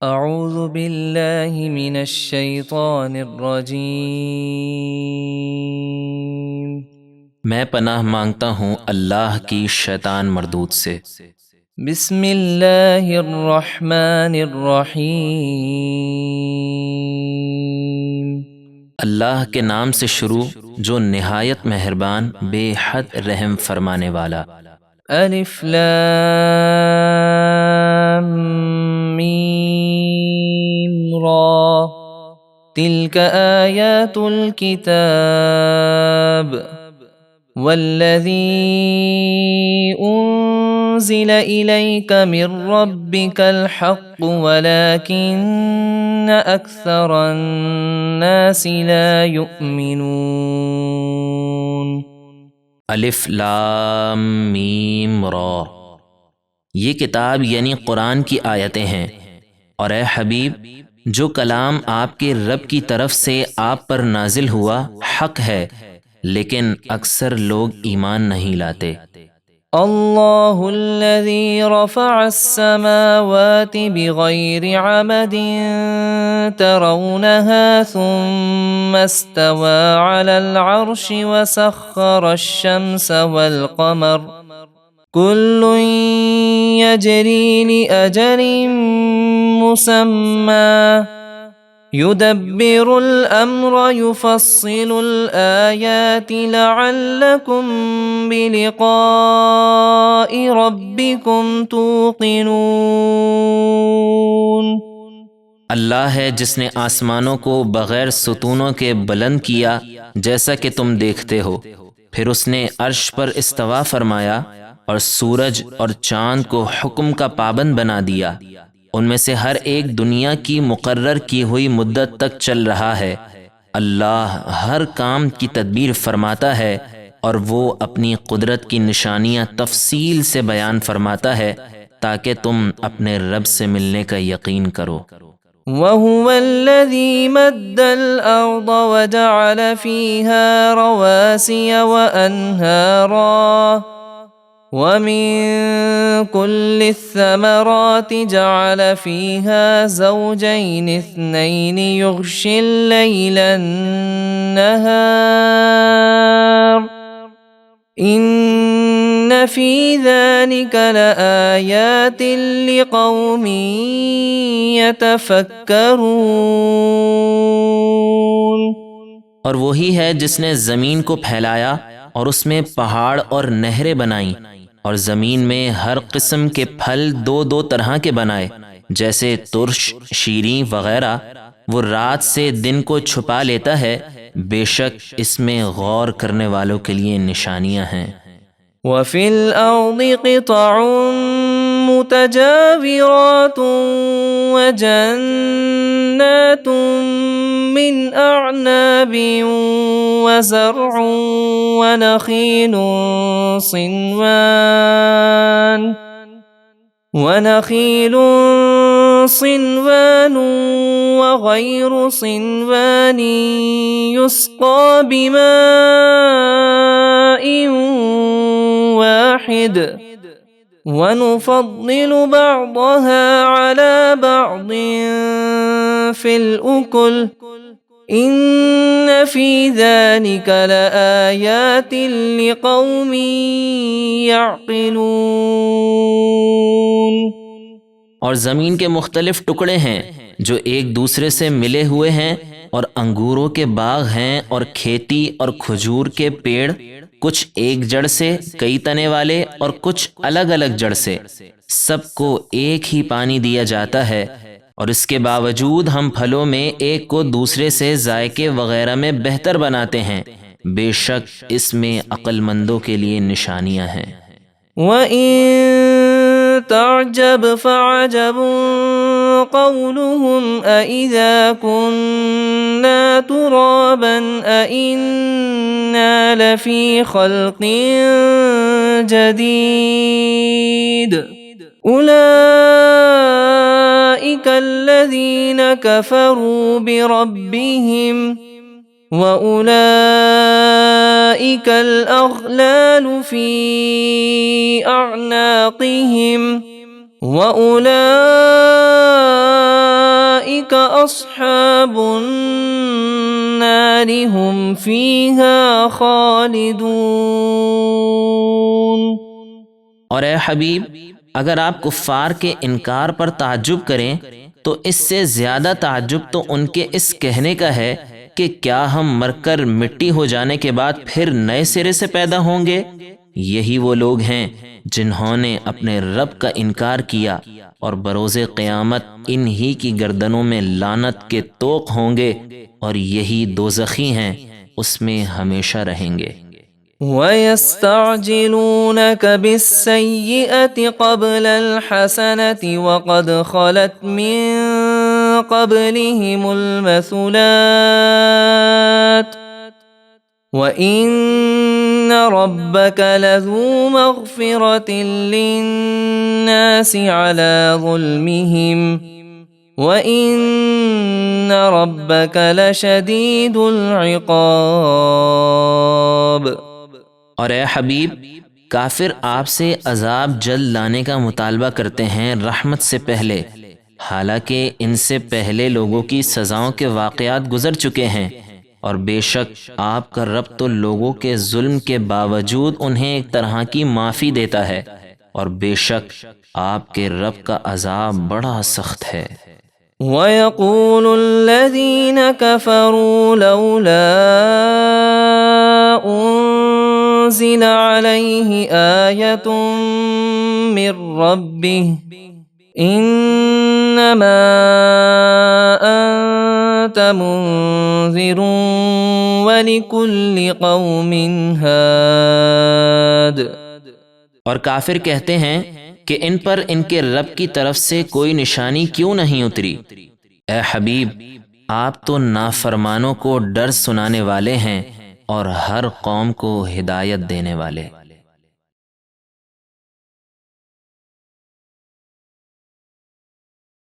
اعوذ باللہ من الشیطان الرجیم۔ میں پناہ مانگتا ہوں اللہ کی شیطان مردود سے۔ بسم اللہ الرحمن الرحیم۔ اللہ کے نام سے شروع جو نہایت مہربان بے حد رحم فرمانے والا۔ الف لام میم را تلک آیات الکتاب والذی انزل الیک من ربک الحق ولکن اکثر الناس لا یؤمنون۔ الف لام میم را، یہ کتاب یعنی قرآن کی آیتیں ہیں، اور اے حبیب جو کلام آپ کے رب کی طرف سے آپ پر نازل ہوا حق ہے، لیکن اکثر لوگ ایمان نہیں لاتے۔ اللہ الذي رفع السماوات بغير عمد ترونها ثم استوى على العرش وسخر الشمس والقمر كل يجري لأجل مسمى يدبر الأمر يفصل الآيات لعلكم بلقاء ربكم توقنون۔ اللہ ہے جس نے آسمانوں کو بغیر ستونوں کے بلند کیا جیسا کہ تم دیکھتے ہو، پھر اس نے عرش پر استوا فرمایا اور سورج اور چاند کو حکم کا پابند بنا دیا، ان میں سے ہر ایک دنیا کی مقرر کی ہوئی مدت تک چل رہا ہے۔ اللہ ہر کام کی تدبیر فرماتا ہے اور وہ اپنی قدرت کی نشانیاں تفصیل سے بیان فرماتا ہے تاکہ تم اپنے رب سے ملنے کا یقین کرو۔ وَهُوَ الَّذِي مَدَّ الْأَرْضَ وَجَعَلَ فِيهَا رَوَاسِيَ وَأَنْهَارًا وَمِن كُلِّ الثَّمَرَاتِ جَعَلَ فِيهَا زَوْجَيْنِ اثْنَيْنِ يُغْشِي اللَّيْلَ النَّهَارَ إِنَّ فِي ذَلِكَ لَآيَاتٍ لِقَوْمٍ يَتَفَكَّرُونَ۔ اور وہی ہے جس نے زمین کو پھیلایا اور اس میں پہاڑ اور نہریں بنائیں، اور زمین میں ہر قسم کے پھل دو دو طرح کے بنائے، جیسے ترش، شیریں وغیرہ۔ وہ رات سے دن کو چھپا لیتا ہے، بے شک اس میں غور کرنے والوں کے لیے نشانیاں ہیں۔ وَفِي الْأَرْضِ قِطَعٌ مُتَجَاوِرَاتٌ وَجَنَّاتٌ مِّنْ أَعْنَابٍ وَزَرْعٌ وَنَخِيلٌ صِنْوَانٌ وَغَيْرُ صِنْوَانٍ يُسْقَىٰ بِمَاءٍ واحد وَنُفَضِّلُ بَعْضَهَا عَلَى بَعْضٍ فِي الْأُكُلِ إِنَّ فِي ذَلِكَ لَآيَاتٍ لِقَوْمٍ يَعْقِلُونَ۔ اور زمین کے مختلف ٹکڑے ہیں جو ایک دوسرے سے ملے ہوئے ہیں، اور انگوروں کے باغ ہیں اور کھیتی اور کھجور کے پیڑ، کچھ ایک جڑ سے کئی تنے والے اور کچھ الگ الگ جڑ سے، سب کو ایک ہی پانی دیا جاتا ہے، اور اس کے باوجود ہم پھلوں میں ایک کو دوسرے سے ذائقے وغیرہ میں بہتر بناتے ہیں، بے شک اس میں عقل مندوں کے لیے نشانیاں ہیں۔ وَإِن تَعْجَبْ فَعَجَبٌ قَوْلُهُمْ أَإِذَا كُنَّا تُرَابًا أَإِنَّا لَفِي خَلْقٍ جَدِيدٍ أُولَئِكَ الَّذِينَ كَفَرُوا بِرَبِّهِمْ وَأُولَئِكَ الْأَغْلَالُ فِي أَعْنَاقِهِمْ وَأُولَئِكَ أولئك أصحاب النار هم فيها خالدون۔ اور اے حبیب، اگر آپ کفار کے انکار پر تعجب کریں تو اس سے زیادہ تعجب تو ان کے اس کہنے کا ہے کہ کیا ہم مر کر مٹی ہو جانے کے بعد پھر نئے سرے سے پیدا ہوں گے؟ یہی وہ لوگ ہیں جنہوں نے اپنے رب کا انکار کیا، اور بروز قیامت انہی کی گردنوں میں لعنت کے طوق ہوں گے، اور یہی دوزخی ہیں، اس میں ہمیشہ رہیں گے۔ وَيَسْتَعْجِلُونَكَ بِالسَّيِّئَةِ قَبْلَ الْحَسَنَةِ وَقَدْ خَلَتْ مِن قَبْلِهِمُ الْمَثُلَاتُ وَإِنَّ رَبَّكَ لَذُو مَغْفِرَةٍ لِلنَّاسِ عَلَى ظُلْمِهِمْ وَإِنَّ رَبَّكَ لَشَدِيدُ الْعِقَابِ۔ اور اے حبیب، کافر آپ سے عذاب جلد لانے کا مطالبہ کرتے ہیں رحمت سے پہلے، حالانکہ ان سے پہلے لوگوں کی سزاؤں کے واقعات گزر چکے ہیں، اور بے شک آپ کا رب تو لوگوں کے ظلم کے باوجود انہیں ایک طرح کی معافی دیتا ہے، اور بے شک آپ کے رب کا عذاب بڑا سخت ہے۔ وَيَقُولُ الَّذِينَ كَفَرُوا لَوْلَا أُنزِلَ عَلَيْهِ آيَةٌ مِّن رَّبِّهِ إِنَّمَا أَنتَ مُنذِرٌ وَلِكُلِّ قَوْمٍ هَادٍ۔ اور کافر کہتے ہیں کہ ان پر ان کے رب کی طرف سے کوئی نشانی کیوں نہیں اتری؟ اے حبیب، آپ تو نافرمانوں کو ڈر سنانے والے ہیں اور ہر قوم کو ہدایت دینے والے۔